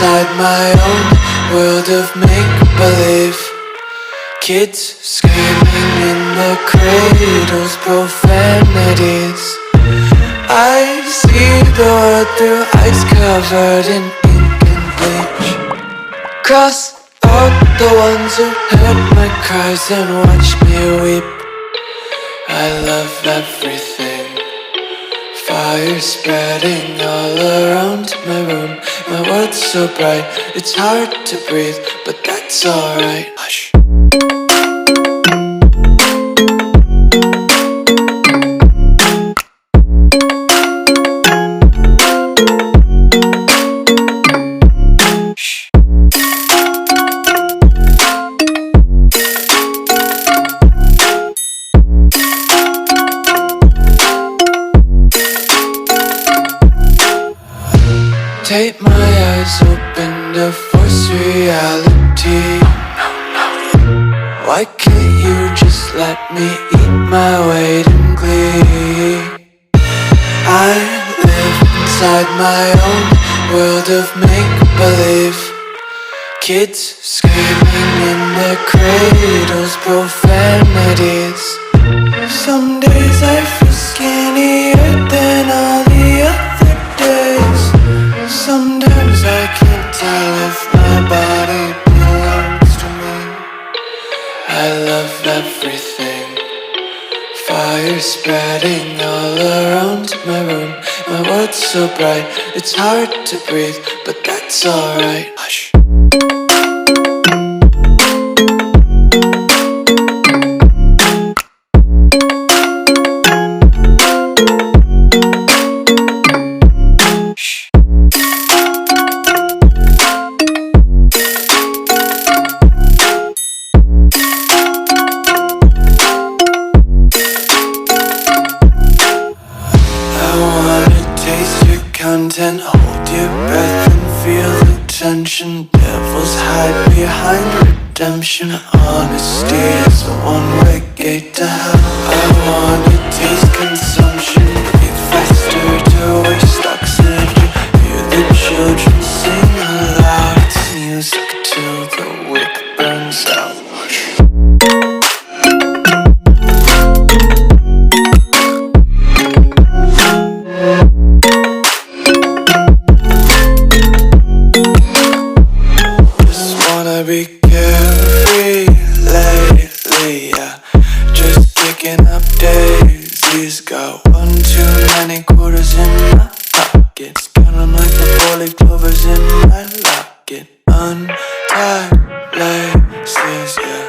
inside my own world of make-believe. Kids screaming in the cradles, profanities. I see the world through ice covered in ink and bleach. Cross out the ones who heard my cries and watched me weep. I love everything. Fire spreading all around my room. My world's so bright, it's hard to breathe, but that's alright. Hush. Tape my eyes open to force reality. Why can't you just let me eat my weight in glee? I live inside my own world of make-believe. Kids screaming in their cradles, profanities. Some days I feel skinnier than all the other days. Sometimes I can't tell if my body belongs to me. I love everything. Fire spreading all around my room. My world's so bright, it's hard to breathe, but that's alright. Hush. Content, hold your breath and feel the tension. Devils hide behind redemption. Honesty is a one-way gate to hell. I wanna taste consumption. Breathe faster to waste oxygen. Hear the children sing aloud. It's music till the wick burns out. Be carefree lately, yeah. Just kicking up daisies. Got one too many quarters in my pockets. Count 'em like the 4-leaf clovers in my locket. Untied laces, yeah.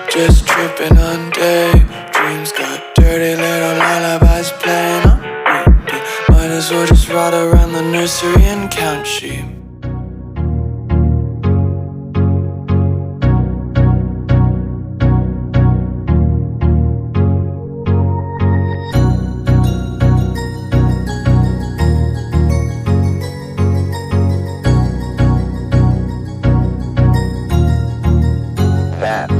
Just tripping on daydreams. Got dirty little lullabies playing on repeat. Might as well just ride around the nursery and count sheep. That